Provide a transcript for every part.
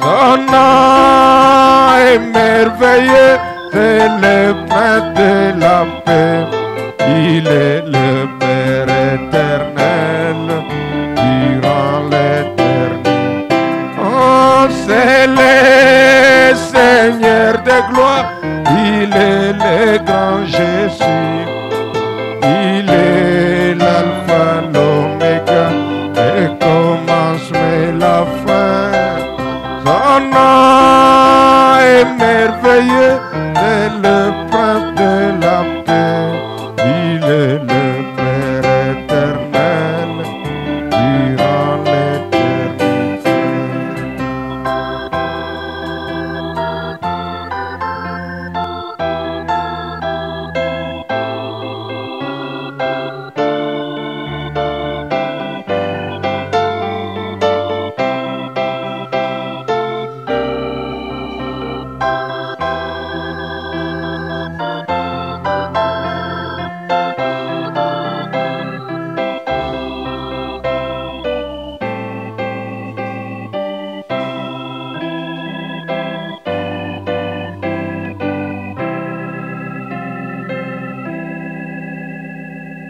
Ton nom est merveilleux, c'est le Prince de la paix. Il est le Père éternel, durant l'éternité. Oh, c'est le Seigneur de gloire, il est le grand Jésus. Il est l'alpha, l'oméga, le commencement et la fin. Son nom est merveilleux, c'est le Prince de la paix. Il est le Père éternel, durant l'éternité.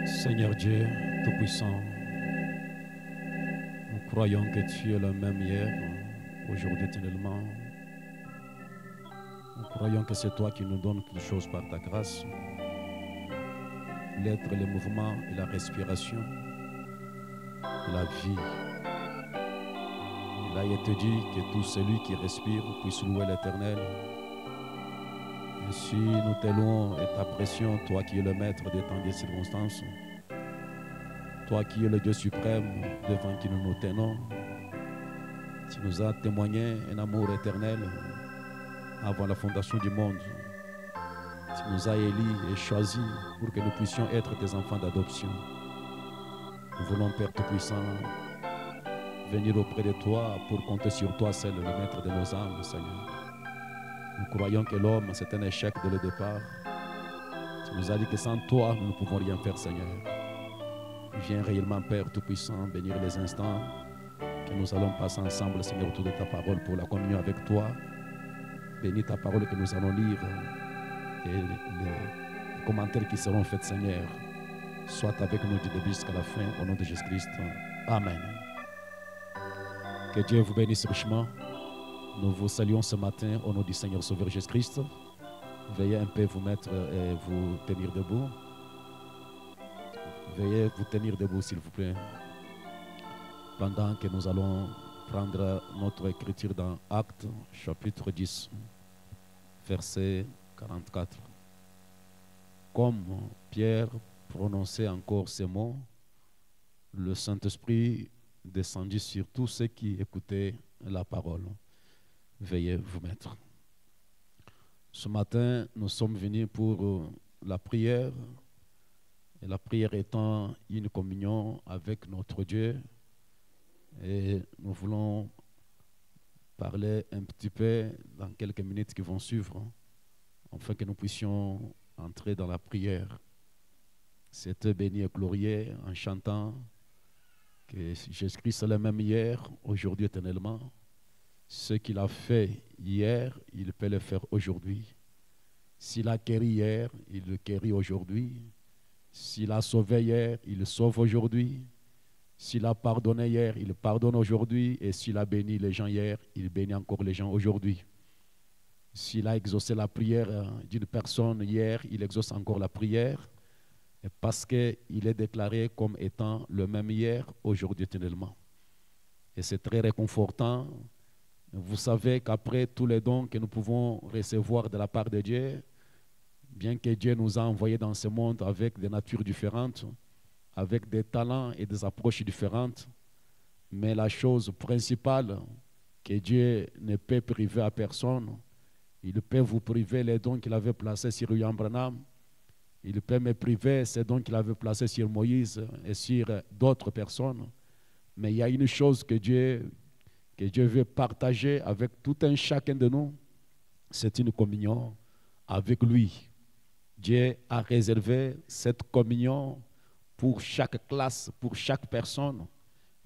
Seigneur Dieu Tout-Puissant, nous croyons que tu es le même hier, aujourd'hui éternellement. Nous croyons que c'est toi qui nous donnes toutes choses par ta grâce. L'être, le mouvement et la respiration, la vie. Il a été dit que tout celui qui respire puisse louer l'Éternel. Ainsi nous te louons et t'apprécions, toi qui es le maître des temps et des circonstances. Toi qui es le Dieu suprême devant qui nous nous tenons. Tu nous as témoigné un amour éternel avant la fondation du monde. Tu nous as élis et choisis pour que nous puissions être tes enfants d'adoption. Nous voulons, Père Tout-Puissant, venir auprès de toi pour compter sur toi, seul le maître de nos âmes, Seigneur. Nous croyons que l'homme, c'est un échec dès le départ. Tu nous as dit que sans toi, nous ne pouvons rien faire, Seigneur. Viens réellement, Père Tout-Puissant, bénir les instants que nous allons passer ensemble, Seigneur, autour de ta parole pour la communion avec toi. Bénis ta parole que nous allons lire et les commentaires qui seront faits, Seigneur. Sois avec nous du début jusqu'à la fin, au nom de Jésus-Christ. Amen. Que Dieu vous bénisse richement. Nous vous saluons ce matin au nom du Seigneur Sauveur Jésus-Christ. Veuillez un peu vous mettre et vous tenir debout. Veuillez vous tenir debout, s'il vous plaît, pendant que nous allons prendre notre écriture dans Actes, chapitre 10, verset 44. Comme Pierre prononçait encore ces mots, le Saint-Esprit descendit sur tous ceux qui écoutaient la parole. Veuillez vous mettre. Ce matin, nous sommes venus pour la prière. Et la prière étant une communion avec notre Dieu. Et nous voulons parler un petit peu dans quelques minutes qui vont suivre, afin que nous puissions entrer dans la prière. C'était béni et glorieux en chantant que Jésus-Christ est le même hier, aujourd'hui éternellement. Ce qu'il a fait hier, il peut le faire aujourd'hui. S'il a guéri hier, il le guérit aujourd'hui. S'il a sauvé hier, il sauve aujourd'hui. S'il a pardonné hier, il pardonne aujourd'hui. Et s'il a béni les gens hier, il bénit encore les gens aujourd'hui. S'il a exaucé la prière d'une personne hier, il exauce encore la prière. Parce qu'il est déclaré comme étant le même hier, aujourd'hui éternellement. Et c'est très réconfortant. Vous savez qu'après tous les dons que nous pouvons recevoir de la part de Dieu, bien que Dieu nous a envoyés dans ce monde avec des natures différentes, avec des talents et des approches différentes, mais la chose principale que Dieu ne peut priver à personne, il peut vous priver les dons qu'il avait placés sur William Branham, il peut me priver ces dons qu'il avait placés sur Moïse et sur d'autres personnes, mais il y a une chose que Dieu veut partager avec tout un chacun de nous, c'est une communion avec lui. Dieu a réservé cette communion pour chaque classe, pour chaque personne,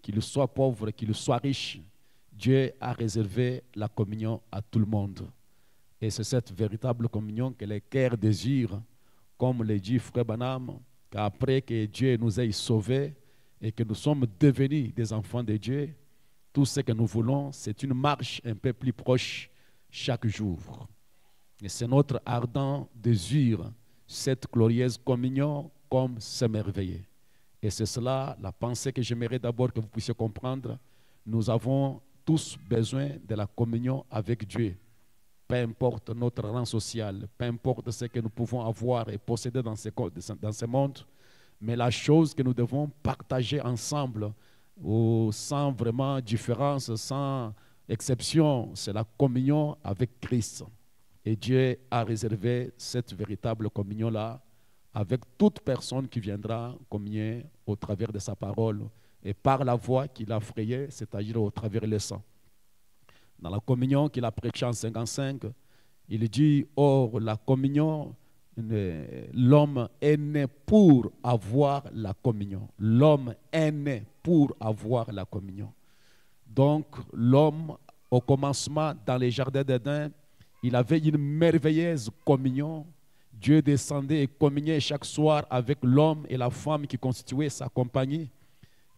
qu'il soit pauvre, qu'il soit riche, Dieu a réservé la communion à tout le monde. Et c'est cette véritable communion que les cœurs désirent, comme le dit Frère Branham, qu'après que Dieu nous ait sauvés et que nous sommes devenus des enfants de Dieu, tout ce que nous voulons, c'est une marche un peu plus proche chaque jour. Et c'est notre ardent désir, cette glorieuse communion, comme s'émerveiller. Et c'est cela, la pensée que j'aimerais d'abord que vous puissiez comprendre. Nous avons tous besoin de la communion avec Dieu. Peu importe notre rang social, peu importe ce que nous pouvons avoir et posséder dans ce monde, mais la chose que nous devons partager ensemble, sans vraiment différence, sans exception, c'est la communion avec Christ. Et Dieu a réservé cette véritable communion-là avec toute personne qui viendra communier au travers de sa parole et par la voie qu'il a frayée, c'est-à-dire au travers le sang. Dans la communion qu'il a prêchée en 55, il dit, or la communion, l'homme est né pour avoir la communion. L'homme est né pour avoir la communion. Donc l'homme, au commencement, dans les jardins d'Éden, il avait une merveilleuse communion. Dieu descendait et communiait chaque soir avec l'homme et la femme qui constituaient sa compagnie.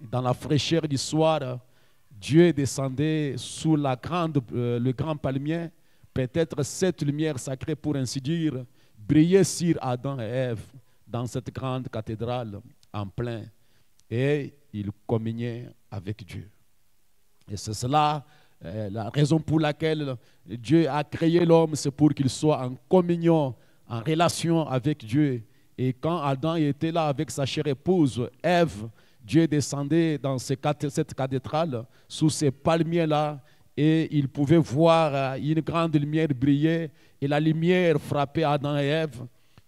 Dans la fraîcheur du soir, Dieu descendait sous le grand palmier. Peut-être cette lumière sacrée, pour ainsi dire, brillait sur Adam et Ève dans cette grande cathédrale en plein. Et il communiait avec Dieu. Et c'est cela, la raison pour laquelle Dieu a créé l'homme, c'est pour qu'il soit en communion, en relation avec Dieu. Et quand Adam était là avec sa chère épouse, Ève, Dieu descendait dans cette cathédrale, sous ces palmiers-là, et il pouvait voir une grande lumière briller, et la lumière frappait Adam et Ève.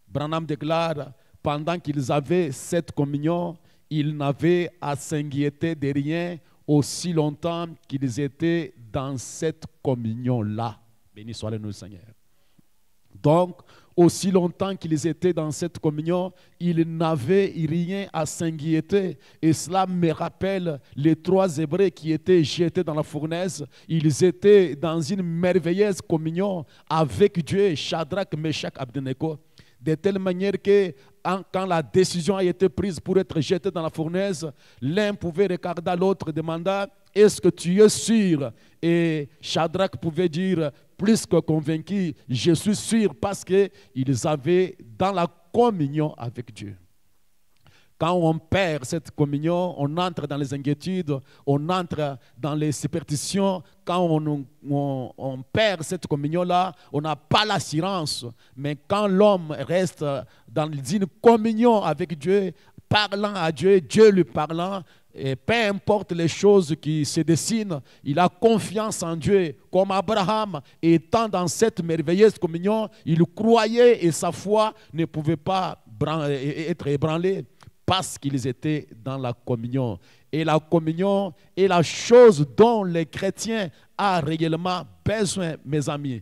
Branham déclare, pendant qu'ils avaient cette communion, ils n'avaient à s'inquiéter de rien aussi longtemps qu'ils étaient dans cette communion-là. Béni soit le nom du Seigneur. Donc, aussi longtemps qu'ils étaient dans cette communion, ils n'avaient rien à s'inquiéter. Et cela me rappelle les 3 Hébreux qui étaient jetés dans la fournaise. Ils étaient dans une merveilleuse communion avec Dieu, Shadrach, Meshach, Abednego. De telle manière que quand la décision a été prise pour être jeté dans la fournaise, l'un pouvait regarder l'autre et demander, est-ce que tu es sûr? Et Shadrach pouvait dire, plus que convaincu, je suis sûr, parce qu'ils avaient dans la communion avec Dieu. Quand on perd cette communion, on entre dans les inquiétudes, on entre dans les superstitions. Quand on perd cette communion-là, on n'a pas l'assurance. Mais quand l'homme reste dans une communion avec Dieu, parlant à Dieu, Dieu lui parlant, et peu importe les choses qui se dessinent, il a confiance en Dieu. Comme Abraham, étant dans cette merveilleuse communion, il croyait et sa foi ne pouvait pas être ébranlée parce qu'ils étaient dans la communion. Et la communion est la chose dont les chrétiens ont réellement besoin, mes amis.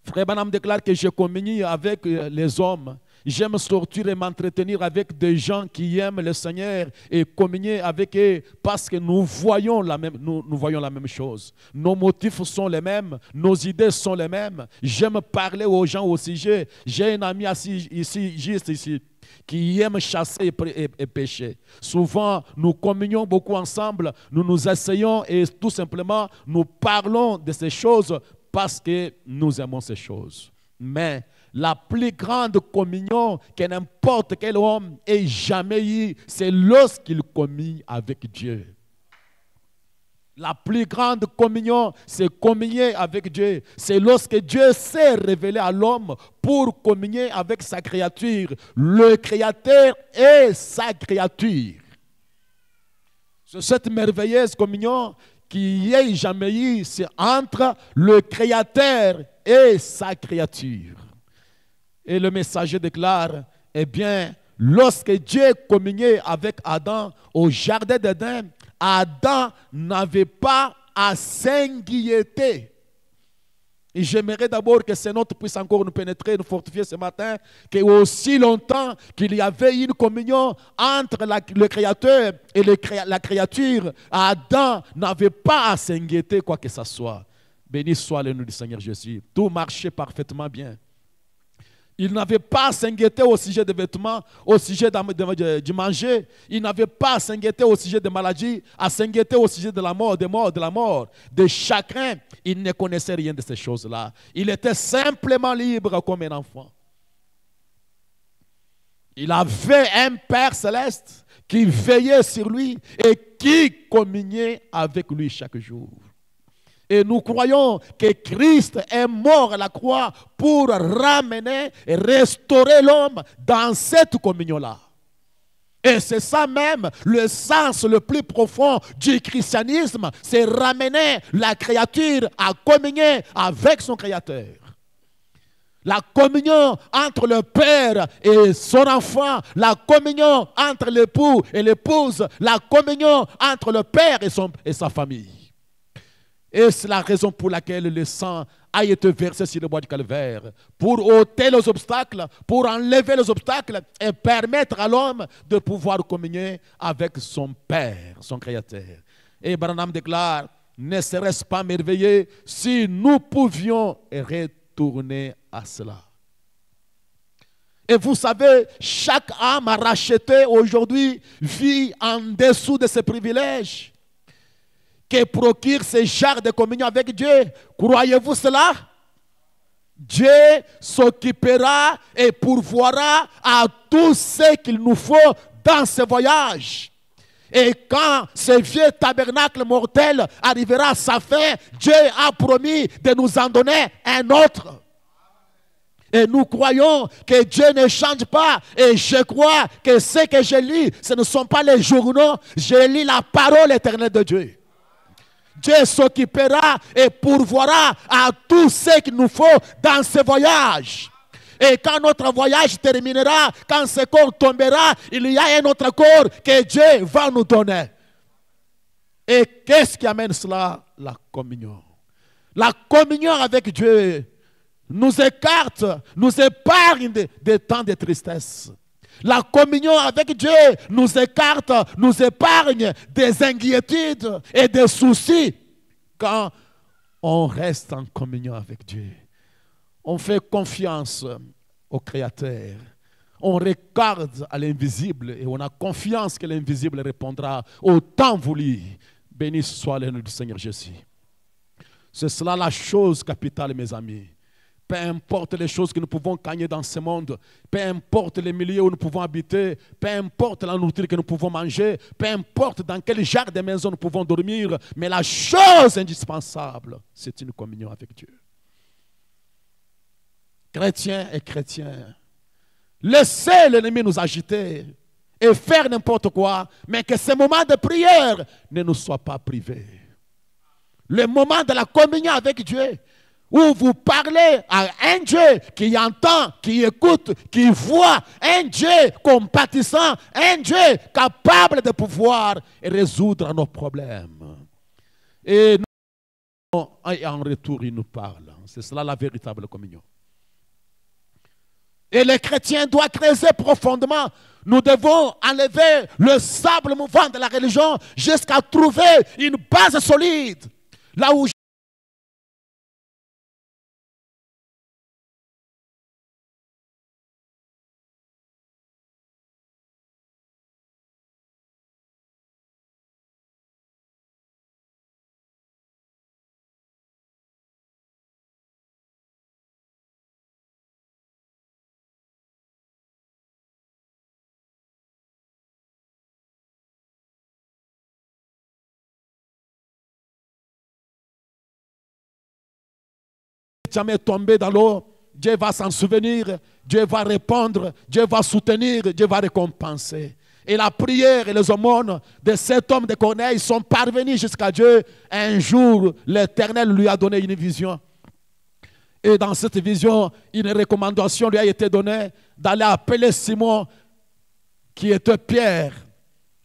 Frère Branham déclare que je communie avec les hommes. J'aime sortir et m'entretenir avec des gens qui aiment le Seigneur et communier avec eux parce que nous voyons la même chose. Nos motifs sont les mêmes, nos idées sont les mêmes. J'aime parler aux gens au sujet. J'ai un ami juste ici, qui aime chasser et pêcher. Souvent, nous communions beaucoup ensemble, nous nous essayons et tout simplement, nous parlons de ces choses parce que nous aimons ces choses. Mais la plus grande communion que n'importe quel homme ait jamais eu, c'est lorsqu'il communie avec Dieu. La plus grande communion, c'est communier avec Dieu. C'est lorsque Dieu s'est révélé à l'homme pour communier avec sa créature. Le Créateur et sa créature. C'est cette merveilleuse communion qui ait jamais eu, c'est entre le Créateur et sa créature. Et le messager déclare, eh bien, lorsque Dieu communiait avec Adam au jardin d'Éden, Adam n'avait pas à s'inquiéter. Et j'aimerais d'abord que ces notes puissent encore nous pénétrer, nous fortifier ce matin, que aussi longtemps qu'il y avait une communion entre le Créateur et la créature, Adam n'avait pas à s'inquiéter quoi que ce soit. Béni soit le nom du Seigneur Jésus. Tout marchait parfaitement bien. Il n'avait pas à s'inquiéter au sujet des vêtements, au sujet du manger. Il n'avait pas à s'inquiéter au sujet des maladies, à s'inquiéter au sujet de la mort, de la mort, de chacun. Il ne connaissait rien de ces choses-là. Il était simplement libre comme un enfant. Il avait un Père céleste qui veillait sur lui et qui communiait avec lui chaque jour. Et nous croyons que Christ est mort à la croix pour ramener et restaurer l'homme dans cette communion-là. Et c'est ça même le sens le plus profond du christianisme, c'est ramener la créature à communier avec son Créateur. La communion entre le Père et son enfant, la communion entre l'époux et l'épouse, la communion entre le Père et sa famille. Et c'est la raison pour laquelle le sang a été versé sur le bois du calvaire, pour ôter les obstacles, pour enlever les obstacles et permettre à l'homme de pouvoir communier avec son Père, son Créateur. Et Branham déclare, ne serait-ce pas merveilleux si nous pouvions retourner à cela? Et vous savez, chaque âme rachetée aujourd'hui vit en dessous de ses privilèges que procure ce genre de communion avec Dieu. Croyez-vous cela? Dieu s'occupera et pourvoira à tout ce qu'il nous faut dans ce voyage. Et quand ce vieux tabernacle mortel arrivera à sa fin, Dieu a promis de nous en donner un autre. Et nous croyons que Dieu ne change pas. Et je crois que ce que je lis, ce ne sont pas les journaux. Je lis la parole éternelle de Dieu. Dieu s'occupera et pourvoira à tout ce qu'il nous faut dans ce voyage. Et quand notre voyage terminera, quand ce corps tombera, il y a un autre corps que Dieu va nous donner. Et qu'est-ce qui amène cela? La communion. La communion avec Dieu nous écarte, nous épargne des temps de tristesse. La communion avec Dieu nous écarte, nous épargne des inquiétudes et des soucis. Quand on reste en communion avec Dieu, on fait confiance au Créateur. On regarde à l'invisible et on a confiance que l'invisible répondra au temps voulu. Béni soit le nom du Seigneur Jésus. C'est cela la chose capitale, mes amis. Peu importe les choses que nous pouvons gagner dans ce monde, peu importe les milieux où nous pouvons habiter, peu importe la nourriture que nous pouvons manger, peu importe dans quel genre de maison nous pouvons dormir, mais la chose indispensable, c'est une communion avec Dieu. Chrétiens et chrétiens, laissez l'ennemi nous agiter et faire n'importe quoi, mais que ce moment de prière ne nous soit pas privé. Le moment de la communion avec Dieu, où vous parlez à un Dieu qui entend, qui écoute, qui voit, un Dieu compatissant, un Dieu capable de pouvoir résoudre nos problèmes. Et en retour, il nous parle. C'est cela la véritable communion. Et les chrétiens doivent creuser profondément. Nous devons enlever le sable mouvant de la religion jusqu'à trouver une base solide. Là où jamais tombé dans l'eau, Dieu va s'en souvenir, Dieu va répondre, Dieu va soutenir, Dieu va récompenser. Et la prière et les aumônes de cet homme de Corneille sont parvenus jusqu'à Dieu. Un jour, l'Éternel lui a donné une vision. Et dans cette vision, une recommandation lui a été donnée d'aller appeler Simon, qui était Pierre.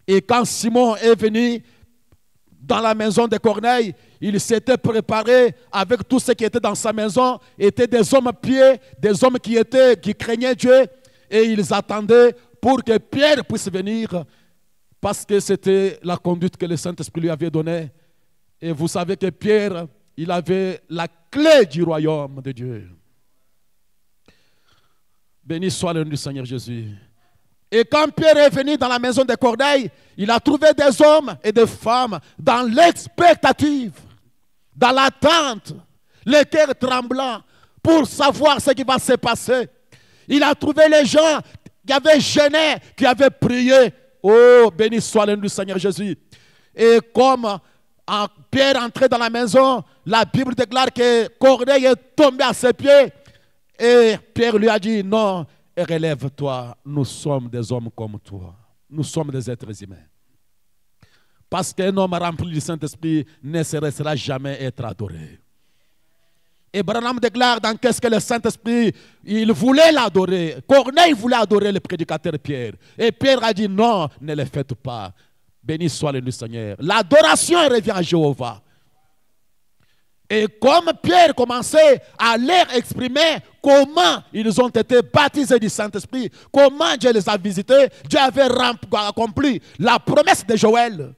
Et quand Simon est venu dans la maison de Corneille, il s'était préparé avec tout ce qui était dans sa maison, étaient des hommes pieux, des hommes qui craignaient Dieu, et ils attendaient pour que Pierre puisse venir, parce que c'était la conduite que le Saint-Esprit lui avait donnée. Et vous savez que Pierre, il avait la clé du royaume de Dieu. Béni soit le nom du Seigneur Jésus. Et quand Pierre est venu dans la maison de Corneille, il a trouvé des hommes et des femmes dans l'expectative, dans l'attente, le cœur tremblant pour savoir ce qui va se passer. Il a trouvé les gens qui avaient jeûné, qui avaient prié. Oh, béni soit le nom du Seigneur Jésus. Et comme Pierre entrait dans la maison, la Bible déclare que Corneille est tombé à ses pieds. Et Pierre lui a dit, non, relève-toi, nous sommes des hommes comme toi. Nous sommes des êtres humains. Parce qu'un homme rempli du Saint-Esprit ne se laissera jamais être adoré. Et Branham déclare dans qu'est-ce que le Saint-Esprit, il voulait l'adorer. Corneille voulait adorer le prédicateur Pierre. Et Pierre a dit non, ne le faites pas. Béni soit le nom du Seigneur. L'adoration revient à Jéhovah. Et comme Pierre commençait à leur exprimer comment ils ont été baptisés du Saint-Esprit, comment Dieu les a visités, Dieu avait accompli la promesse de Joël.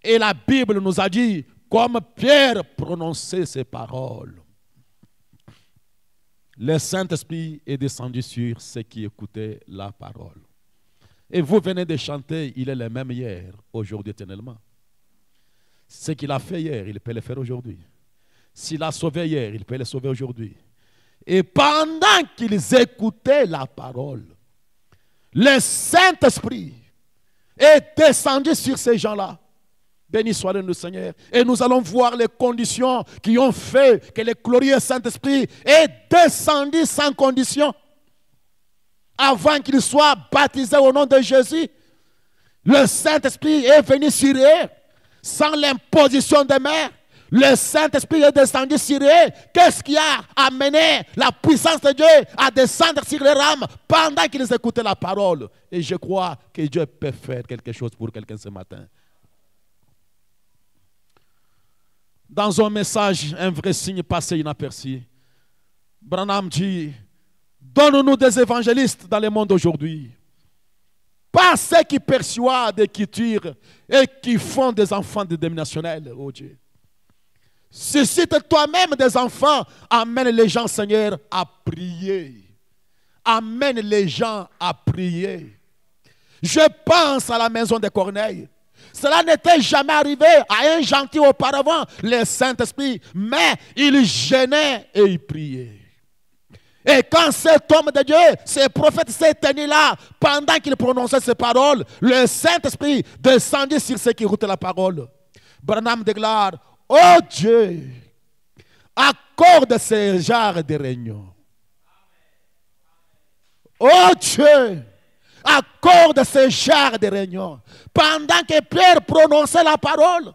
Et la Bible nous a dit, comme Pierre prononçait ces paroles, le Saint-Esprit est descendu sur ceux qui écoutaient la parole. Et vous venez de chanter, il est le même hier, aujourd'hui éternellement. Ce qu'il a fait hier, il peut le faire aujourd'hui. S'il a sauvé hier, il peut le sauver aujourd'hui. Et pendant qu'ils écoutaient la parole, le Saint-Esprit est descendu sur ces gens-là. Béni soit le nom du Seigneur. Et nous allons voir les conditions qui ont fait que le glorieux Saint-Esprit est descendu sans condition. Avant qu'il soit baptisé au nom de Jésus, le Saint-Esprit est venu sur eux sans l'imposition des mains. Le Saint-Esprit est descendu sur eux. Qu'est-ce qui a amené la puissance de Dieu à descendre sur les rames pendant qu'ils écoutaient la parole? Et je crois que Dieu peut faire quelque chose pour quelqu'un ce matin. Dans un message, un vrai signe passé inaperçu, Branham dit, donne-nous des évangélistes dans le monde aujourd'hui. Pas ceux qui persuadent et qui tirent et qui font des enfants dénominationnels, oh Dieu. Suscite toi-même des enfants, amène les gens, Seigneur, à prier. Amène les gens à prier. Je pense à la maison de Corneille. Cela n'était jamais arrivé à un gentil auparavant, le Saint-Esprit, mais il jeûnait et il priait. Et quand cet homme de Dieu, ce prophète s'est tenu là, pendant qu'il prononçait ces paroles, le Saint-Esprit descendit sur ceux qui écoutaient la parole. Branham déclare, oh Dieu, accorde ce genre de réunion. Oh Dieu, accorde ce genre de réunion. Pendant que Pierre prononçait la parole,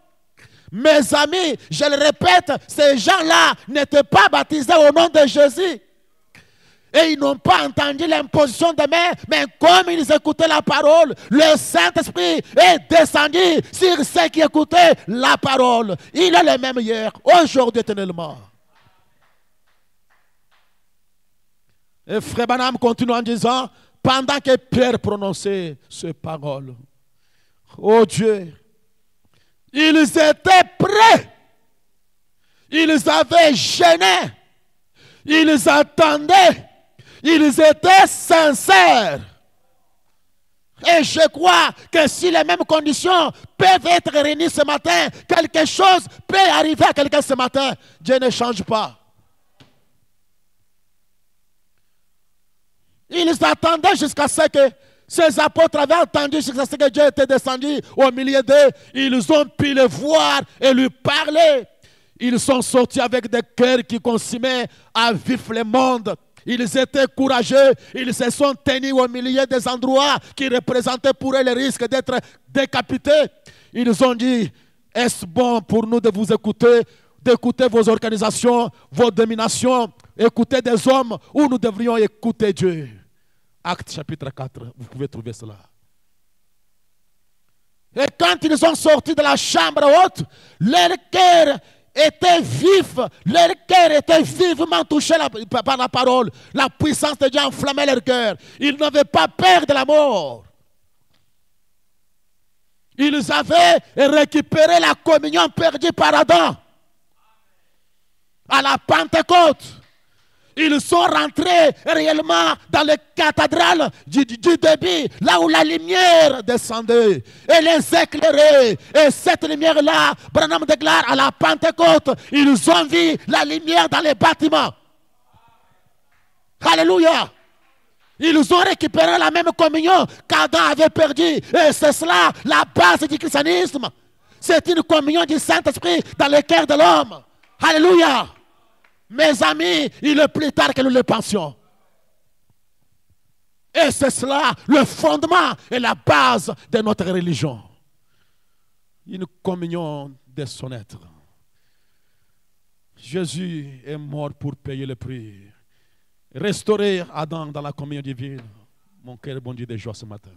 mes amis, je le répète, ces gens-là n'étaient pas baptisés au nom de Jésus. Et ils n'ont pas entendu l'imposition des mains, mais comme ils écoutaient la parole, le Saint-Esprit est descendu sur ceux qui écoutaient la parole. Il est le même hier, aujourd'hui éternellement. Et Frère Branham continue en disant, pendant que Pierre prononçait ces paroles, oh Dieu, ils étaient prêts, ils avaient jeûné, ils attendaient. Ils étaient sincères. Et je crois que si les mêmes conditions peuvent être réunies ce matin, quelque chose peut arriver à quelqu'un ce matin. Dieu ne change pas. Ils attendaient jusqu'à ce que ces apôtres avaient entendu, jusqu'à ce que Dieu était descendu au milieu d'eux. Ils ont pu le voir et lui parler. Ils sont sortis avec des cœurs qui consumaient à vif le monde. Ils étaient courageux, ils se sont tenus au milieu des endroits qui représentaient pour eux le risque d'être décapités. Ils ont dit, est-ce bon pour nous de vous écouter, d'écouter vos organisations, vos dominations, écouter des hommes, ou nous devrions écouter Dieu? Acte chapitre 4, vous pouvez trouver cela. Et quand ils ont sorti de la chambre haute, leur cœur était vif, leur cœur était vivement touché par la parole. La puissance de Dieu enflammait leur cœur. Ils n'avaient pas peur de la mort. Ils avaient récupéré la communion perdue par Adam. À la Pentecôte, ils sont rentrés réellement dans le cathédrale du début, là où la lumière descendait et les éclairait. Et cette lumière-là, Branham déclare à la Pentecôte, ils ont vu la lumière dans les bâtiments. Alléluia. Ils ont récupéré la même communion qu'Adam avait perdue. Et c'est cela la base du christianisme. C'est une communion du Saint-Esprit dans le cœur de l'homme. Alléluia. Mes amis, il est plus tard que nous le pensions. Et c'est cela le fondement et la base de notre religion. Une communion de son être. Jésus est mort pour payer le prix. Restaurer Adam dans la communion divine. Mon cœur bondit de joie ce matin.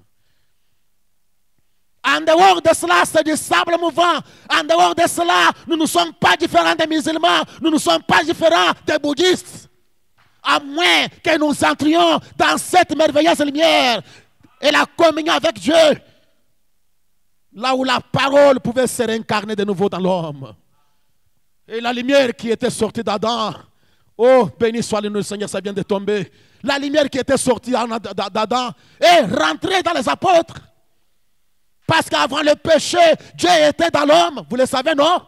En dehors de cela, c'est du sable mouvant. En dehors de cela, nous ne sommes pas différents des musulmans. Nous ne sommes pas différents des bouddhistes. À moins que nous entrions dans cette merveilleuse lumière et la communion avec Dieu. Là où la parole pouvait se réincarner de nouveau dans l'homme. Et la lumière qui était sortie d'Adam. Oh, béni soit le nom du Seigneur, ça vient de tomber. La lumière qui était sortie d'Adam est rentrée dans les apôtres. Parce qu'avant le péché, Dieu était dans l'homme. Vous le savez, non?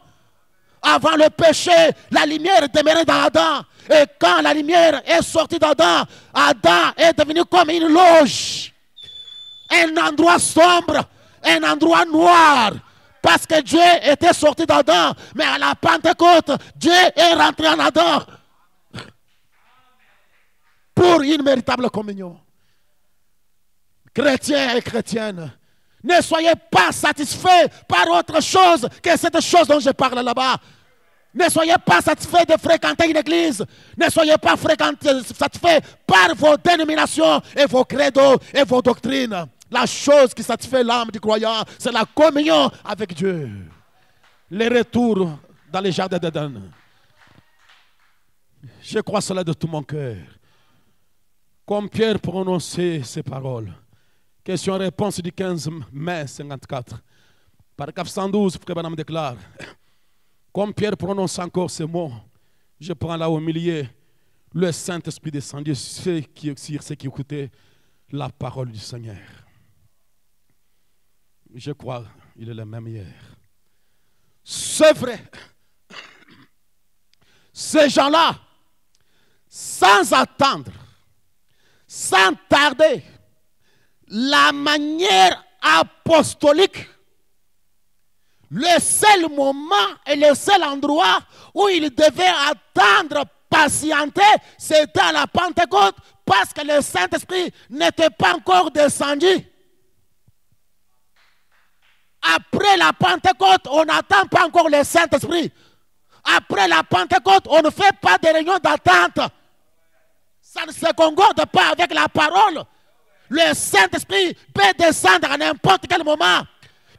Avant le péché, la lumière demeurait dans Adam. Et quand la lumière est sortie d'Adam, Adam est devenu comme une loge. Un endroit sombre, un endroit noir. Parce que Dieu était sorti d'Adam. Mais à la Pentecôte, Dieu est rentré en Adam. Pour une véritable communion. Chrétiens et chrétiennes, ne soyez pas satisfaits par autre chose que cette chose dont je parle là-bas. Ne soyez pas satisfaits de fréquenter une église. Ne soyez pas satisfaits par vos dénominations et vos credos et vos doctrines. La chose qui satisfait l'âme du croyant, c'est la communion avec Dieu. Le retour dans les jardins d'Éden. Je crois cela de tout mon cœur. Comme Pierre prononçait ces paroles. Question-réponse du 15 mai 54. Paragraphe 112, Frère Branham déclare. Comme Pierre prononce encore ces mots, je prends là au milieu, le Saint-Esprit descendu sur ceux qui écoutaient la parole du Seigneur. Je crois qu'il est le même hier. C'est vrai. Ces gens-là, sans attendre, sans tarder, la manière apostolique, le seul moment et le seul endroit où il devait attendre, patienter, c'était à la Pentecôte parce que le Saint-Esprit n'était pas encore descendu. Après la Pentecôte, on n'attend pas encore le Saint-Esprit. Après la Pentecôte, on ne fait pas de réunion d'attente. Ça ne se concorde pas avec la parole. Le Saint-Esprit peut descendre à n'importe quel moment.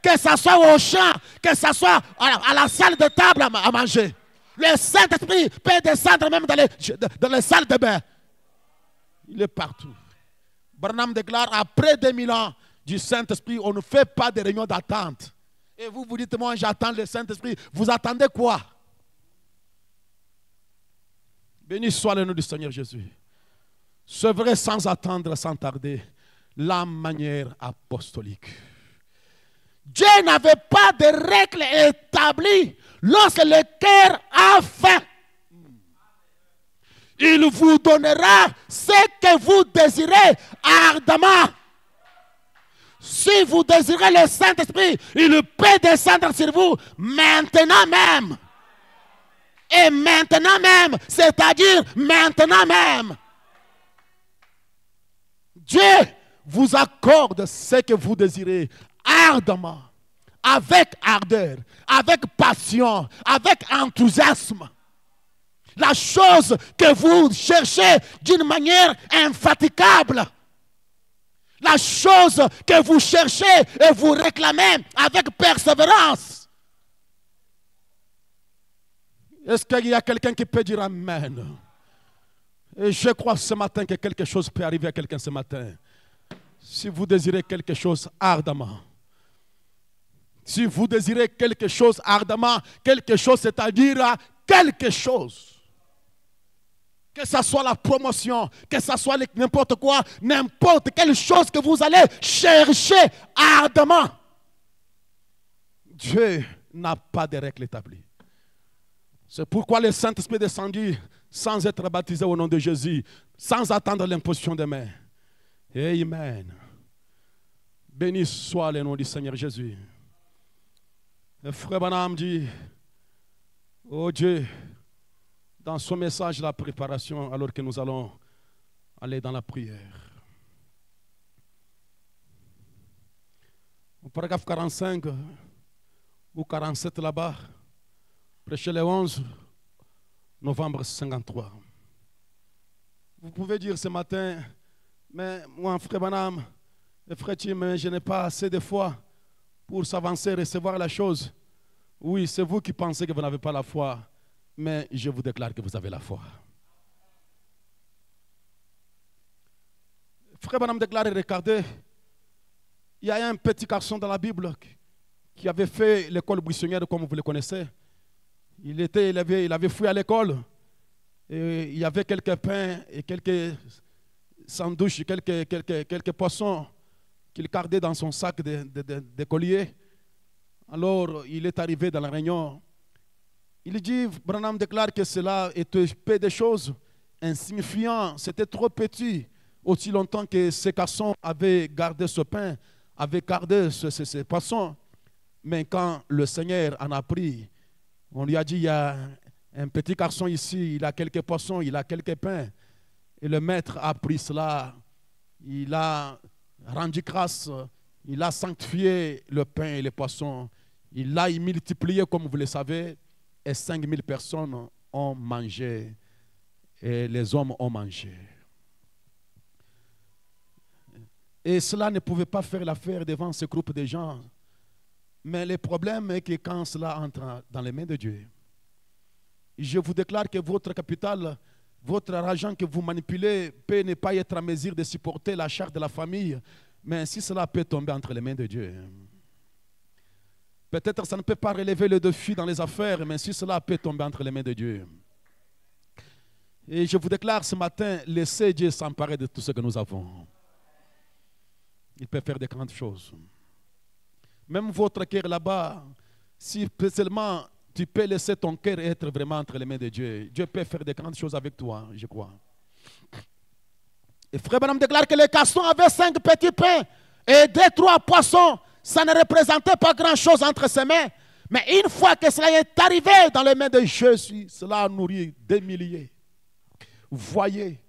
Que ce soit au champ, que ce soit à la salle de table à manger. Le Saint-Esprit peut descendre même dans les salles de bain. Il est partout. Branham déclare, après 2000 ans du Saint-Esprit, on ne fait pas de réunion d'attente. Et vous vous dites, moi j'attends le Saint-Esprit. Vous attendez quoi? Béni soit le nom du Seigneur Jésus. C'est vrai, sans attendre, sans tarder, la manière apostolique. Dieu n'avait pas de règles établies lorsque le cœur a faim. Il vous donnera ce que vous désirez ardemment. Si vous désirez le Saint-Esprit, il peut descendre sur vous maintenant même. Et maintenant même, c'est-à-dire maintenant même. Dieu vous accorde ce que vous désirez ardemment, avec ardeur, avec passion, avec enthousiasme. La chose que vous cherchez d'une manière infatigable. La chose que vous cherchez et vous réclamez avec persévérance. Est-ce qu'il y a quelqu'un qui peut dire Amen? Et je crois ce matin que quelque chose peut arriver à quelqu'un ce matin. Si vous désirez quelque chose ardemment. Si vous désirez quelque chose ardemment, quelque chose, c'est-à-dire quelque chose. Que ce soit la promotion, que ce soit n'importe quoi, n'importe quelle chose que vous allez chercher ardemment. Dieu n'a pas de règles établies. C'est pourquoi le Saint-Esprit descendit sans être baptisé au nom de Jésus, sans attendre l'imposition des mains. Amen. Béni soit le nom du Seigneur Jésus. Le frère Branham dit, oh Dieu, dans son message de la préparation, alors que nous allons aller dans la prière. Au paragraphe 45 ou 47 là-bas, prêché le 11 novembre 53. Vous pouvez dire ce matin, mais moi, frère Branham, frère Tim, je n'ai pas assez de foi pour s'avancer, recevoir la chose. Oui, c'est vous qui pensez que vous n'avez pas la foi, mais je vous déclare que vous avez la foi. Frère Branham déclare, regardez, il y a un petit garçon dans la Bible qui avait fait l'école buissonnière, comme vous le connaissez. Il avait fui à l'école. Et il y avait quelques pains et quelques sandwichs, quelques poissons qu'il gardait dans son sac d'écolier. Alors, il est arrivé dans la réunion. Il dit, Branham déclare que cela était peu de choses, insignifiant, c'était trop petit, aussi longtemps que ce garçon avait gardé ce pain, avait gardé ce poisson. Mais quand le Seigneur en a pris, on lui a dit, il y a un petit garçon ici, il a quelques poissons, il a quelques pains. Et le maître a pris cela, il a rendu grâce, il a sanctifié le pain et les poissons. Il l'a multiplié, comme vous le savez, et 5000 personnes ont mangé, et les hommes ont mangé. Et cela ne pouvait pas faire l'affaire devant ce groupe de gens. Mais le problème est que quand cela entre dans les mains de Dieu, je vous déclare que votre capital, votre argent que vous manipulez peut ne pas être en mesure de supporter la charge de la famille, mais si cela peut tomber entre les mains de Dieu, peut-être ça ne peut pas relever le défi dans les affaires, mais si cela peut tomber entre les mains de Dieu. Et je vous déclare ce matin, laissez Dieu s'emparer de tout ce que nous avons. Il peut faire de grandes choses. Même votre cœur là-bas, si seulement tu peux laisser ton cœur être vraiment entre les mains de Dieu, Dieu peut faire de grandes choses avec toi, je crois. Et frère Branham déclare que les garçons avaient 5 petits pains et 2-3 poissons. Ça ne représentait pas grand-chose entre ses mains. Mais une fois que cela est arrivé dans les mains de Jésus, cela a nourri des milliers. Voyez,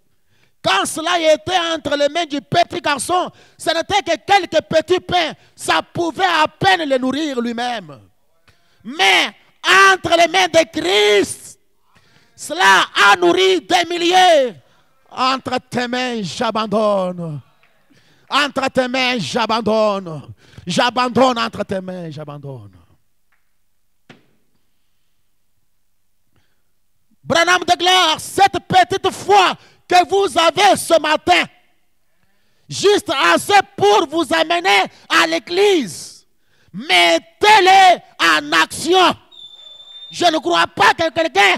quand cela était entre les mains du petit garçon, ce n'était que quelques petits pains. Ça pouvait à peine le nourrir lui-même. Mais entre les mains de Christ, cela a nourri des milliers. Entre tes mains, j'abandonne. Entre tes mains, j'abandonne. J'abandonne entre tes mains, j'abandonne. Branham déclare, cette petite foi que vous avez ce matin, juste assez pour vous amener à l'église, mettez-les en action. Je ne crois pas que quelqu'un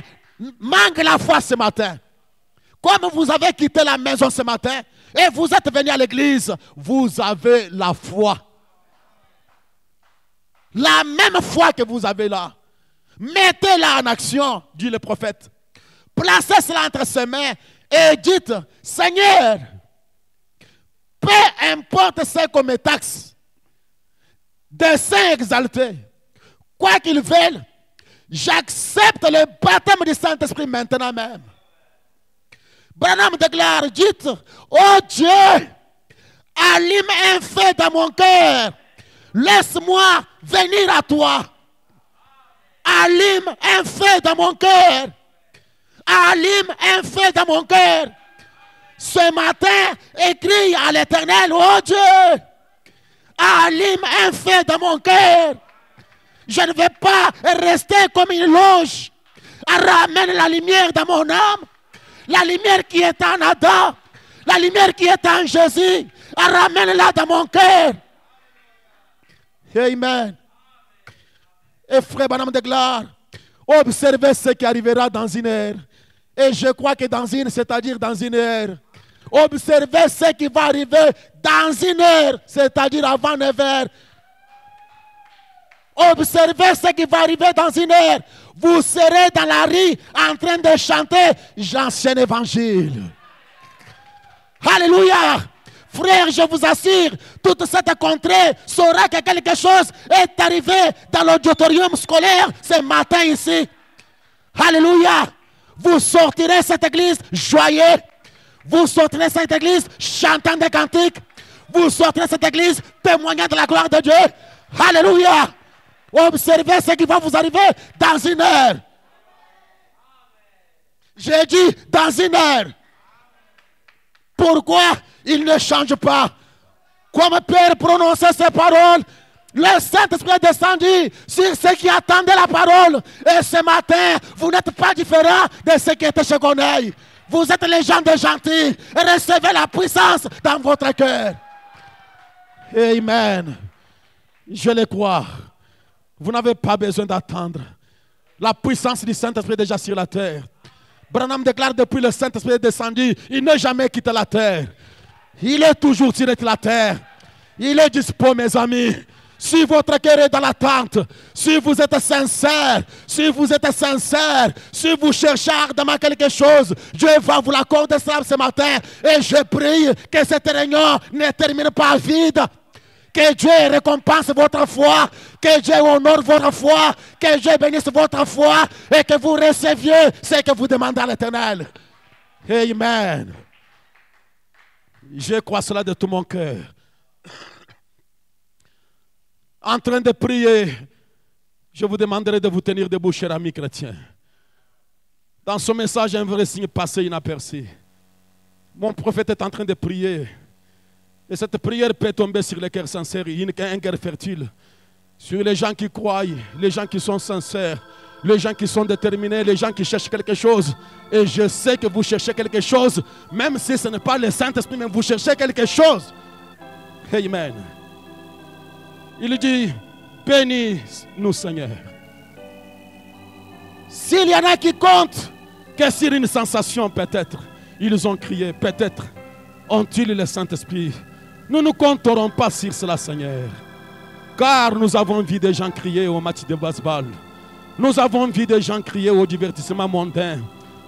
manque la foi ce matin. Comme vous avez quitté la maison ce matin et vous êtes venu à l'église, vous avez la foi. La même foi que vous avez là. Mettez-la en action, dit le prophète. Placez cela entre ses mains et dites, Seigneur, peu importe ce qu'on me taxe, des saints exaltés, quoi qu'ils veulent, j'accepte le baptême du Saint-Esprit maintenant même. Branham déclare, dites, oh Dieu, allume un feu dans mon cœur, laisse-moi venir à toi. Allume un feu dans mon cœur. Allume un feu dans mon cœur. Ce matin, écris à l'Éternel, oh Dieu, allume un feu dans mon cœur. Je ne vais pas rester comme une loge. Ramène la lumière dans mon âme. La lumière qui est en Adam. La lumière qui est en Jésus. Ramène-la dans mon cœur. Amen. Et frère Branham déclare, observez ce qui arrivera dans une heure. Et je crois que dans une, c'est-à-dire dans une heure. Observez ce qui va arriver dans une heure, c'est-à-dire avant 9 heures. Observez ce qui va arriver dans une heure. Vous serez dans la rue en train de chanter l'ancien évangile. Alléluia. Frère, je vous assure, toute cette contrée saura que quelque chose est arrivé dans l'auditorium scolaire ce matin ici. Alléluia. Vous sortirez de cette église joyeux. Vous sortirez de cette église chantant des cantiques. Vous sortirez de cette église témoignant de la gloire de Dieu. Alléluia. Observez ce qui va vous arriver dans une heure. J'ai dit dans une heure. Pourquoi il ne change pas? Comme Père prononçait ces paroles, le Saint-Esprit est descendu sur ceux qui attendaient la parole. Et ce matin, vous n'êtes pas différents de ceux qui étaient chez Goneil. Vous êtes les gens de gentils. Et recevez la puissance dans votre cœur. Amen. Je le crois. Vous n'avez pas besoin d'attendre. La puissance du Saint-Esprit est déjà sur la terre. Branham déclare depuis le Saint-Esprit est descendu, il n'a jamais quitté la terre. Il est toujours tiré de la terre. Il est dispo, mes amis. Si votre cœur est dans l'attente, si vous êtes sincère, si vous cherchez ardemment quelque chose, Dieu va vous l'accorder ce matin. Et je prie que cette réunion ne termine pas vide. Que Dieu récompense votre foi, que Dieu honore votre foi, que Dieu bénisse votre foi et que vous receviez ce que vous demandez à l'Éternel. Amen. Je crois cela de tout mon cœur. En train de prier, je vous demanderai de vous tenir debout, chers amis chrétiens. Dans ce message, un vrai signe passé inaperçu. Mon prophète est en train de prier. Et cette prière peut tomber sur les cœurs sincères, un cœur fertile. Sur les gens qui croient, les gens qui sont sincères, les gens qui sont déterminés, les gens qui cherchent quelque chose. Et je sais que vous cherchez quelque chose, même si ce n'est pas le Saint-Esprit, mais vous cherchez quelque chose. Amen. Il dit, bénis-nous Seigneur. S'il y en a qui comptent que sur une sensation peut-être, ils ont crié, peut-être ont-ils le Saint-Esprit. Nous ne compterons pas sur cela, Seigneur. Car nous avons vu des gens crier au match de baseball. Nous avons vu des gens crier au divertissement mondain.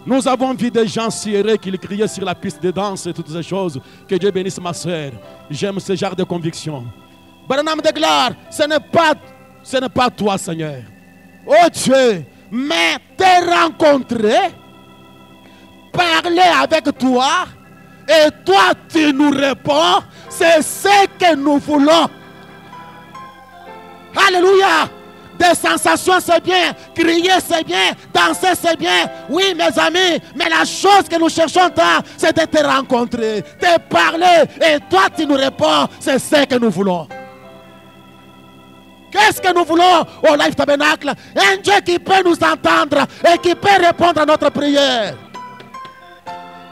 Nous avons vu des gens serrés qui criaient sur la piste de danse et toutes ces choses. Que Dieu bénisse ma soeur. J'aime ce genre de conviction. Branham déclare, ce n'est pas toi, Seigneur. Oh Dieu, mais te rencontrer, parler avec toi, et toi tu nous réponds, c'est ce que nous voulons. Alléluia. Des sensations c'est bien, crier c'est bien, danser c'est bien. Oui mes amis, mais la chose que nous cherchons tant, c'est de te rencontrer, de parler, et toi tu nous réponds, c'est ce que nous voulons. Qu'est-ce que nous voulons au Life Tabernacle? Un Dieu qui peut nous entendre et qui peut répondre à notre prière.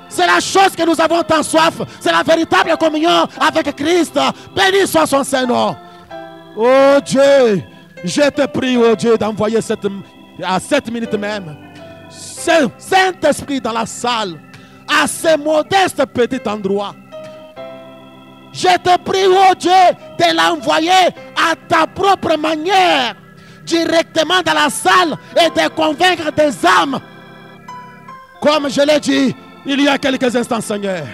C'est la chose que nous avons tant soif. C'est la véritable communion avec Christ. Béni soit son Saint-Nom. Oh Dieu, je te prie, oh Dieu, d'envoyer à cette minute même ce Saint-Esprit dans la salle, à ce modeste petit endroit. Je te prie, oh Dieu, de l'envoyer à ta propre manière, directement dans la salle et de convaincre des âmes. Comme je l'ai dit il y a quelques instants, Seigneur.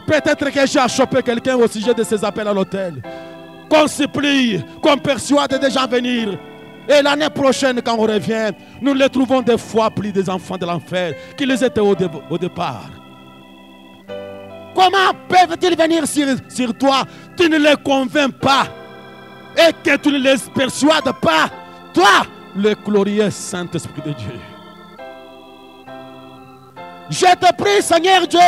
Peut-être que j'ai chopé quelqu'un au sujet de ses appels à l'hôtel. Qu'on supplie, qu'on persuade des gens à venir. Et l'année prochaine, quand on revient, nous les trouvons des fois plus des enfants de l'enfer qu'ils étaient au départ. Comment peuvent-ils venir sur toi? Tu ne les convaincs pas. Et que tu ne les persuades pas. Toi, le glorieux Saint-Esprit de Dieu. Je te prie, Seigneur Dieu,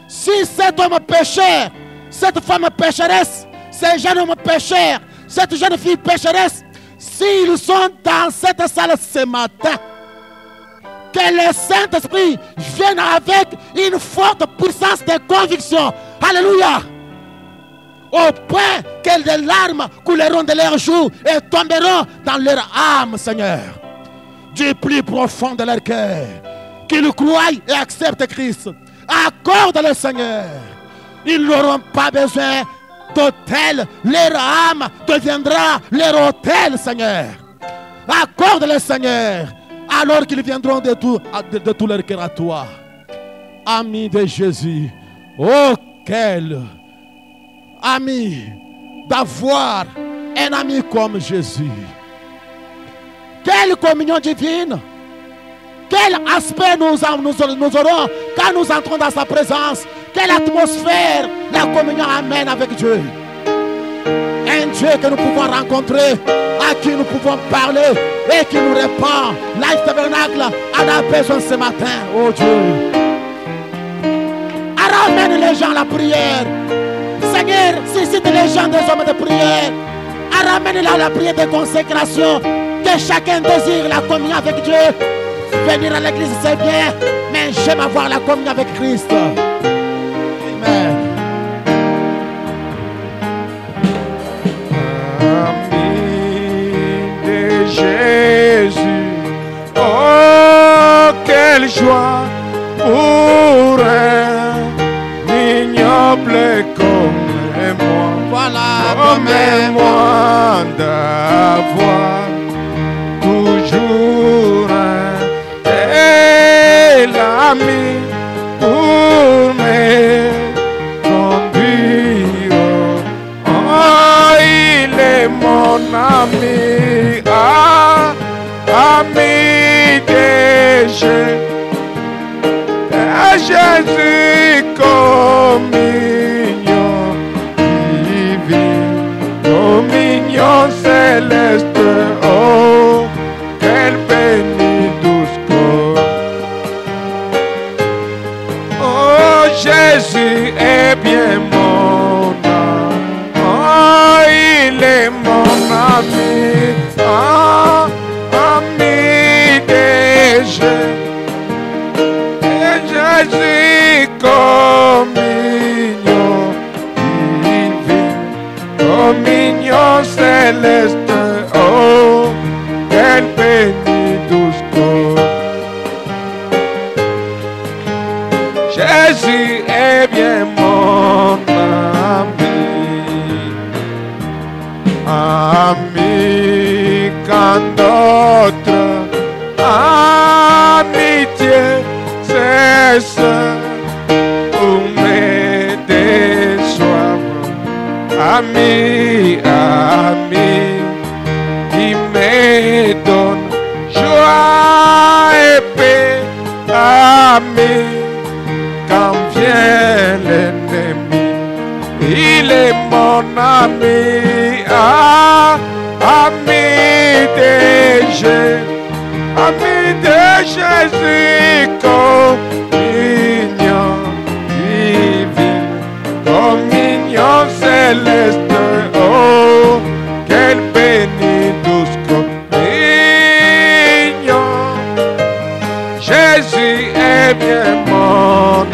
Si cet homme pécheur, cette femme pécheresse, ces jeunes hommes pécheurs, cette jeune fille pécheresse, s'ils sont dans cette salle ce matin, que le Saint-Esprit vienne avec une forte puissance de conviction. Alléluia. Au point que des larmes couleront de leurs joues et tomberont dans leur âme, Seigneur. Du plus profond de leur cœur, qu'ils croient et acceptent Christ. Accorde-le, Seigneur. Ils n'auront pas besoin d'hôtel. Leur âme deviendra leur hôtel, Seigneur. Accorde-le, Seigneur. Alors qu'ils viendront de tout leur cœur à toi. Ami de Jésus. Oh, quel ami d'avoir un ami comme Jésus. Quelle communion divine. Quel aspect nous aurons quand nous entrons dans sa présence. Quelle atmosphère la communion amène avec Dieu. Un Dieu que nous pouvons rencontrer, à qui nous pouvons parler et qui nous répond. Life Tabernacle en a besoin ce matin. Oh Dieu. Ramène les gens à la prière. Seigneur, suscite les gens des hommes de prière. Ramène-les à la prière de consécration. Que chacun désire la communion avec Dieu. Venir à l'église, c'est bien, mais j'aime avoir la communion avec Christ. Amen. Ami de Jésus, oh, quelle joie pour un ignoble comme moi. Voilà, Comme moi d'avoir toujours un tel ami pour me conduire. Oh, il est mon ami, ah, ami de Jésus, communion divine, communion céleste. Oh, quel béni douce corps. Oh, Jésus est bien mon âme. Oh, il est mon ami. Ah, ami de Jésus, communion divine, communion céleste. Oh, quel béni douce corps. Jésus est bien mon ami, quand d'autres amitiés cessent pour me déçoivent. Ami, qui me donne joie et paix. Ami, quand vient l'ennemi, il est mon ami. Ah, ami de Jésus, communion divine, communion céleste. Oh, quel béni douce communion. Jésus est bien mon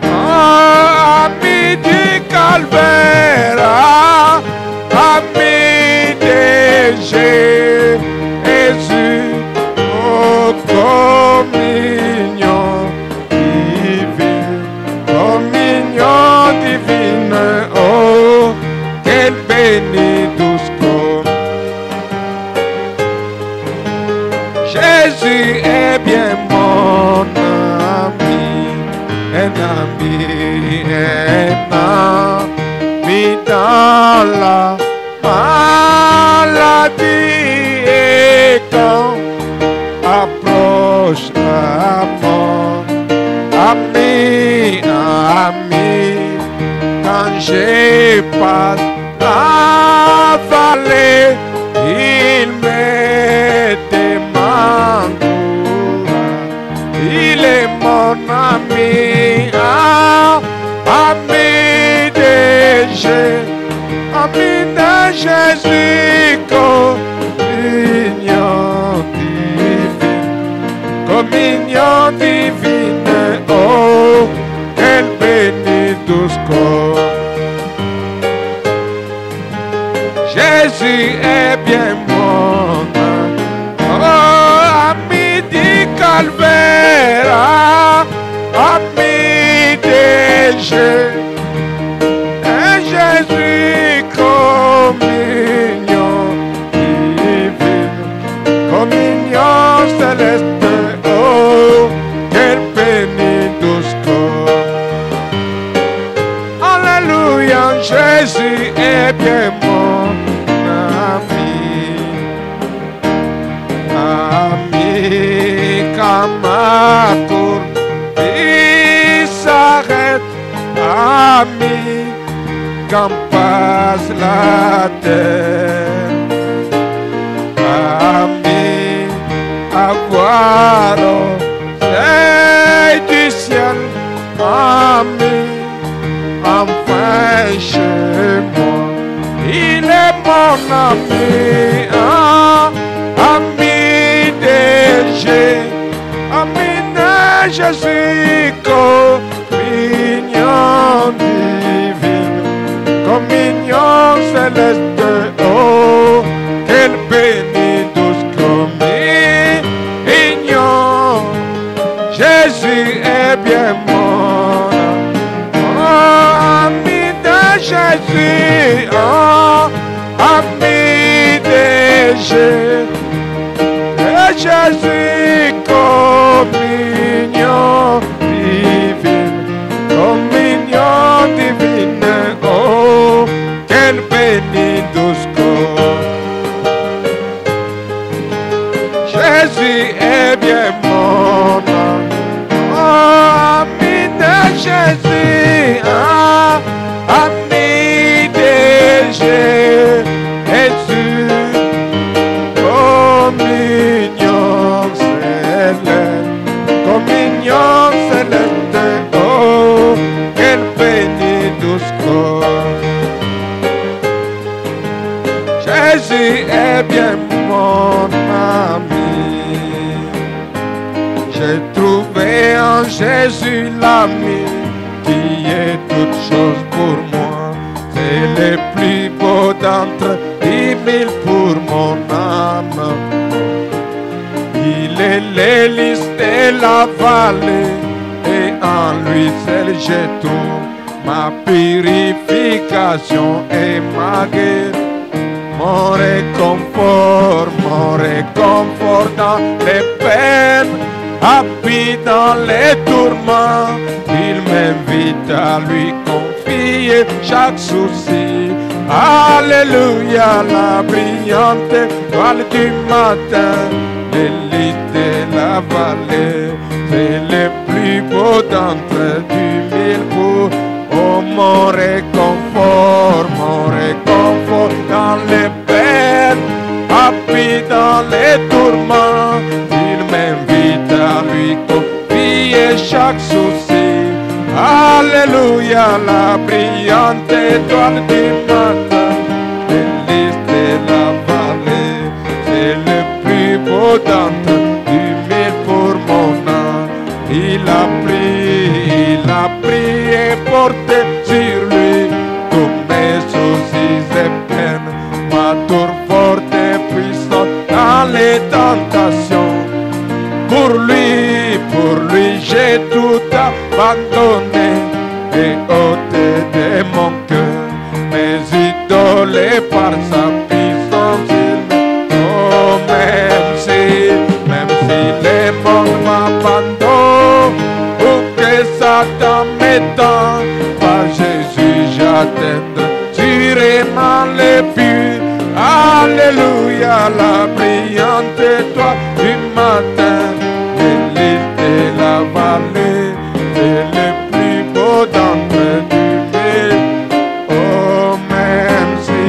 ami du calvaire, ami de Jésus. Oh, communion divine, communion divine. Oh, quel béni douce comme Jésus est bien mon ami, un ami dans la maladie. Et quand approche la mort, ami, quand je passe la vallée, il me demande, il est mon ami, Ami de Jésus, communion divine, communion divine, oh, quel béni douce corps. Jésus est bien mon âme, oh, ami du calvaire, ami de Jésus. Jésus, communion divine, communion céleste, oh, quel béni douce corps. Alléluia, Jésus est bien mon ami, ami, comme ma cour, il s'arrête, ami. Quand passe la terre, ami, à voir au sein du ciel, ami, enfin chez moi, il est mon ami, ami de Jésus, communion divine, communion céleste, oh, quel béni douce communion. Jésus est bien mon ami de Jésus, oh, ami de Jésus, communion divine, communion divine, oh, quel béni douce corps. Jésus est bien mon ami de Jésus, ami de Jésus, communion céleste, oh, quel béni douce corps. Jésus est bien mon ami. J'ai trouvé en Jésus l'ami qui est toute chose pour moi. C'est le plus beau d'entre 10 000 pour mon âme. Il est l'hélice de la vallée et en lui seul j'ai tout. Ma purification et ma guérison. Mon réconfort dans les peines, appui dans les tourments. Il m'invite à lui confier chaque souci. Alléluia, la brillante étoile du matin, l'élite de la vallée, c'est le plus beau d'entre 10 000 pour. Oh, mon réconfort dans les peines, appui dans les tourments. Il m'invite à lui confier chaque souci. Alléluia, la brillante étoile du matin, l'hélice de la vallée, c'est le plus beau d'entre 10 000 pour mon âme. Il a prié, porté sur lui tous mes soucis et peines, ma tour forte et puissante dans les tentations. Pour lui j'ai tout abandonné et ôté de mon cœur mes idoles et par sa puissance il oh, même si les mondes m'abandonnent ou que Satan m'étend, par Jésus j'atteindrai sûrement les buts. Alléluia, la brillante étoile du matin, l'élite de la vallée, c'est le plus beau d'entre 10 000. Oh, même si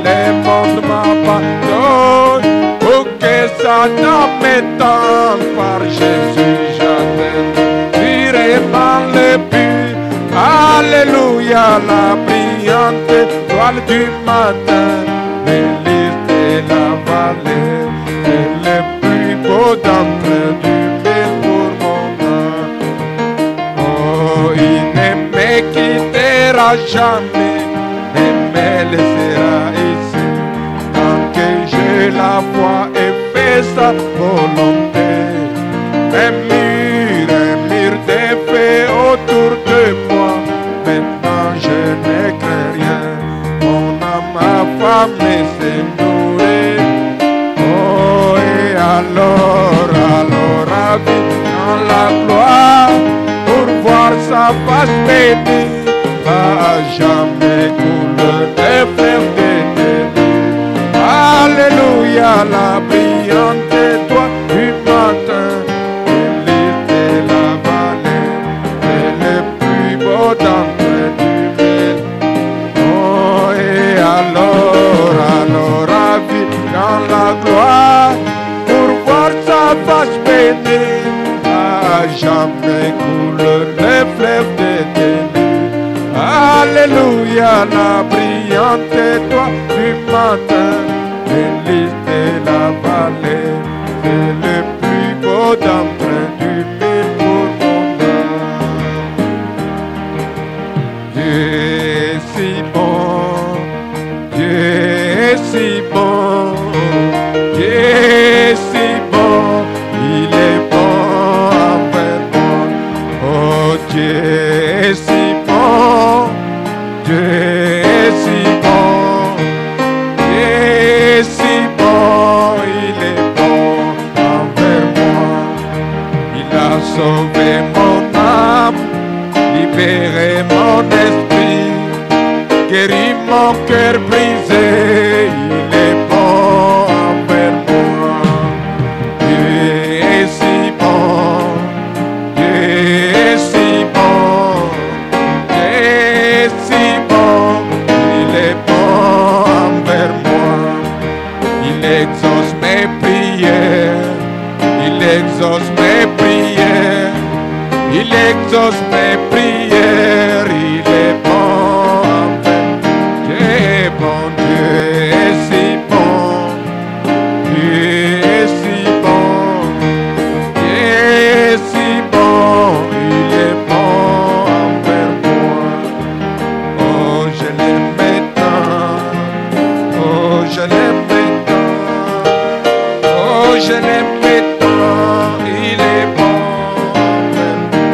les mondes m'abandonnent, ou que Satan m'étend, par Jésus j'atteindrai sûrement le but. Alléluia, la brillante étoile étoiles du matin, les lys de la vallée, c'est le plus beau d'entre du mille pour mon âme. Oh, il ne me quittera jamais, ne me laissera ici, tant que j'ai la foi et fais sa volonté. Un mur de feu autour de moi, maintenant je ne crains rien, mon âme affamée s'est nourrie. Oh, et alors ravi dans la gloire, pour voir sa face bénie, à jamais coule des fleuves d'éternité. Alléluia, la brillante étoile du matin, d'entre du mille. Oh, et alors ravi dans la gloire, pour voir sa face bénie, à jamais coule les fleuves d'éternité. Alléluia, la brillante étoile du matin, l'hélice de la vallée, c'est le plus beau d'entre du mille pour mon âme. Dieu est si bon, Dieu est si bon, Dieu est si bon, il est bon envers moi. Oh, Dieu est si bon, Dieu est si bon, Dieu est si bon, il est bon envers moi. Il a sauvé mon âme, libéré mon esprit, guéri mon cœur brisé, il est bon envers moi. Dieu est si bon, Dieu est si bon, Dieu est si bon, il est bon envers moi. Il exauce mes prières, il exauce mes prières, il exauce mes prières, il est bon envers moi. Dieu est bon, Dieu est si bon, Dieu est si bon, Dieu est si bon, il est bon envers moi. Oh, je l'aime tant, oh, je l'aime tant, oh, je l'aime tant, il est bon envers moi.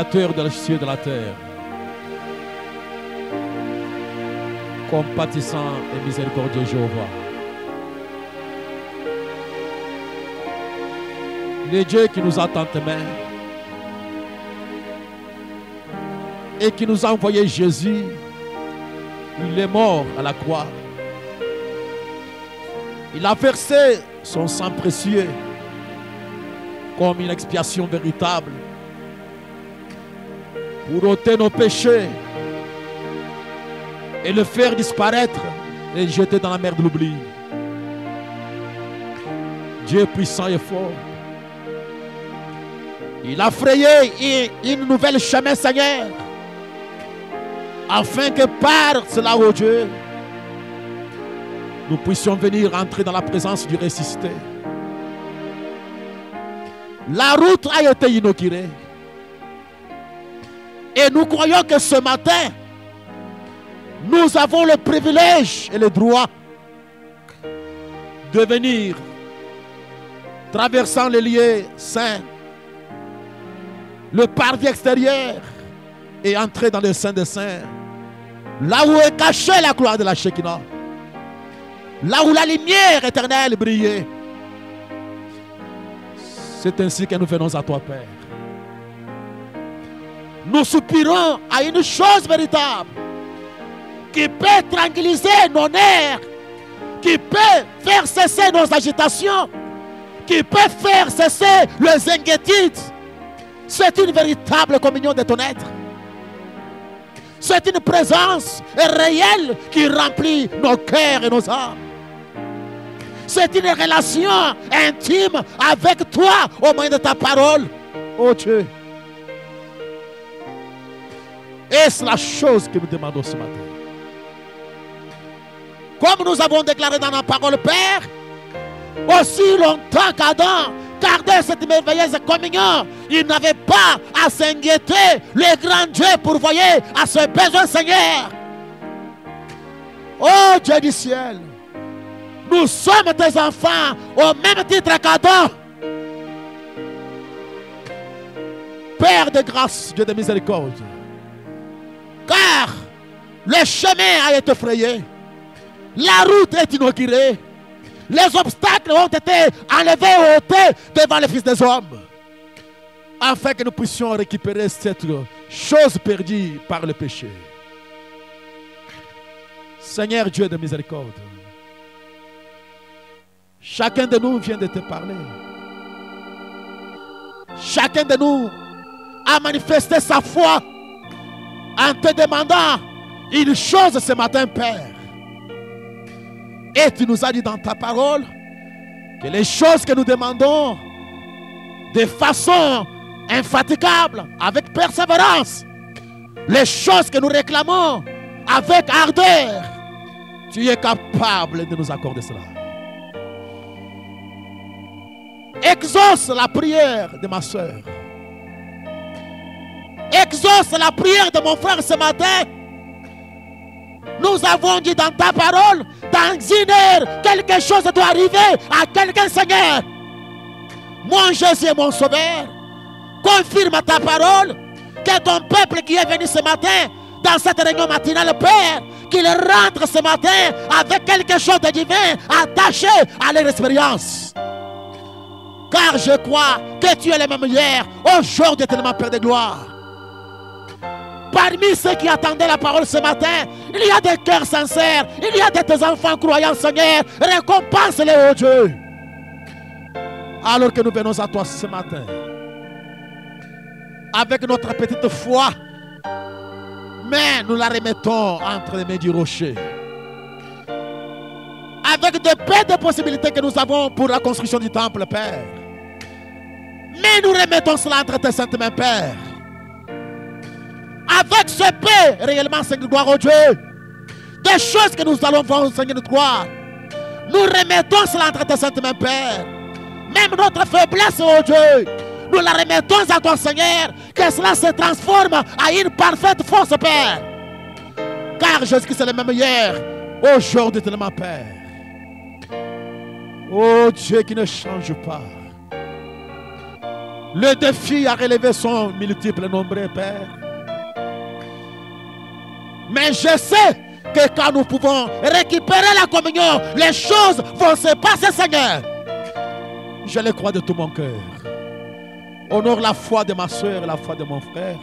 Créateur de la cieux et de la terre, compatissant et miséricordieux Jéhovah, le Dieu qui nous a tant aimés et qui nous a envoyé Jésus, il est mort à la croix. Il a versé son sang précieux comme une expiation véritable pour ôter nos péchés et le faire disparaître et le jeter dans la mer de l'oubli. Dieu puissant et fort, il a frayé une nouvelle chemin, Seigneur, afin que par cela, ô Dieu, nous puissions venir entrer dans la présence du ressuscité. La route a été inaugurée. Et nous croyons que ce matin, nous avons le privilège et le droit de venir, traversant les lieux saints, le parvis extérieur, et entrer dans le Saint des Saints, là où est cachée la gloire de la Shekinah, là où la lumière éternelle brillait. C'est ainsi que nous venons à toi, Père. Nous soupirons à une chose véritable qui peut tranquilliser nos nerfs, qui peut faire cesser nos agitations, qui peut faire cesser les inquiétudes. C'est une véritable communion de ton être. C'est une présence réelle qui remplit nos cœurs et nos âmes. C'est une relation intime avec toi au moyen de ta parole, oh Dieu. Et c'est la chose que nous demandons ce matin. Comme nous avons déclaré dans la parole, Père, aussi longtemps qu'Adam gardait cette merveilleuse communion, il n'avait pas à s'inquiéter. Le grand Dieu pourvoyait à ses besoins, Seigneur. Oh Dieu du ciel, nous sommes tes enfants au même titre qu'Adam. Père de grâce, Dieu de miséricorde, car le chemin a été frayé, la route est inaugurée, les obstacles ont été enlevés et ôtés devant le Fils des hommes, afin que nous puissions récupérer cette chose perdue par le péché. Seigneur Dieu de miséricorde, chacun de nous vient de te parler. Chacun de nous a manifesté sa foi en te demandant une chose ce matin, Père. Et tu nous as dit dans ta parole que les choses que nous demandons de façon infatigable, avec persévérance, les choses que nous réclamons avec ardeur, tu es capable de nous accorder cela. Exauce la prière de ma soeur. Exauce la prière de mon frère ce matin. Nous avons dit dans ta parole, dans une heure, quelque chose doit arriver à quelqu'un, Seigneur. Mon Jésus est mon sauveur. Confirme ta parole que ton peuple qui est venu ce matin dans cette réunion matinale, Père, qu'il rentre ce matin avec quelque chose de divin attaché à leur expérience. Car je crois que tu es le même hier, aujourd'hui, tellement Père de gloire. Parmi ceux qui attendaient la parole ce matin, il y a des cœurs sincères, il y a de tes enfants croyants, Seigneur. Récompense-les, oh Dieu. Alors que nous venons à toi ce matin, avec notre petite foi, mais nous la remettons entre les mains du rocher. Avec de belles possibilités que nous avons pour la construction du temple, Père. Mais nous remettons cela entre tes saintes mains, Père. Avec ce paix, réellement, Seigneur, gloire au Dieu, des choses que nous allons voir, Seigneur, de gloire, nous remettons cela entre tes saintes mains, Père. Même notre faiblesse, oh Dieu, nous la remettons à toi, Seigneur, que cela se transforme à une parfaite force, Père. Car Jésus-Christ est le même hier, aujourd'hui, tellement, Père. Oh Dieu qui ne change pas. Le défi à relever sont multiples et nombreux, Père. Mais je sais que quand nous pouvons récupérer la communion, les choses vont se passer, Seigneur. Je le crois de tout mon cœur. Honore la foi de ma soeur et la foi de mon frère.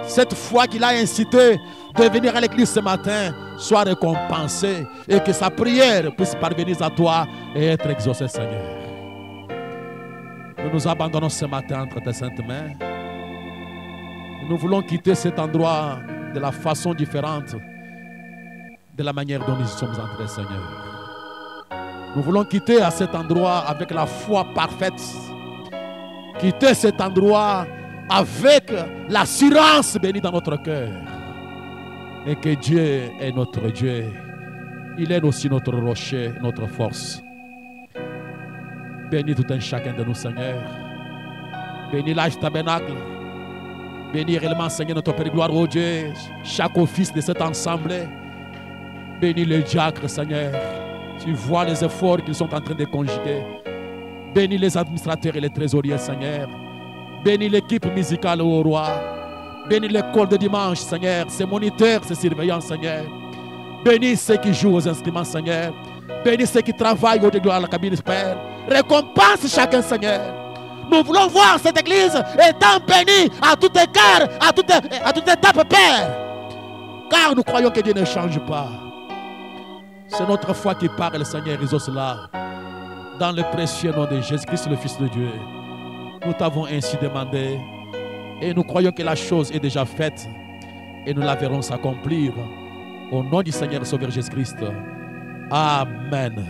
Cette foi qu'il a incité de venir à l'église ce matin soit récompensée et que sa prière puisse parvenir à toi et être exaucée, Seigneur. Nous nous abandonnons ce matin entre tes saintes mains. Nous voulons quitter cet endroit de la façon différente de la manière dont nous y sommes entrés, Seigneur. Nous voulons quitter à cet endroit avec la foi parfaite. Quitter cet endroit avec l'assurance bénie dans notre cœur. Et que Dieu est notre Dieu. Il est aussi notre rocher, notre force. Bénis tout un chacun de nous, Seigneur. Bénis l'âge tabernacle. Bénis réellement, Seigneur, notre Père de gloire, oh Dieu, chaque office de cette assemblée. Bénis les diacres, Seigneur. Tu vois les efforts qu'ils sont en train de conjuguer. Bénis les administrateurs et les trésoriers, Seigneur. Bénis l'équipe musicale, ô roi. Bénis l'école de dimanche, Seigneur. Ses moniteurs, ses surveillants, Seigneur. Bénis ceux qui jouent aux instruments, Seigneur. Bénis ceux qui travaillent au de gloire à la cabine, Père. Récompense chacun, Seigneur. Nous voulons voir cette église étant bénie à tout écart, à toute étape, Père. Car nous croyons que Dieu ne change pas. C'est notre foi qui parle, Seigneur, résout cela. Dans le précieux nom de Jésus-Christ, le Fils de Dieu. Nous t'avons ainsi demandé. Et nous croyons que la chose est déjà faite. Et nous la verrons s'accomplir. Au nom du Seigneur et Sauveur Jésus-Christ. Amen.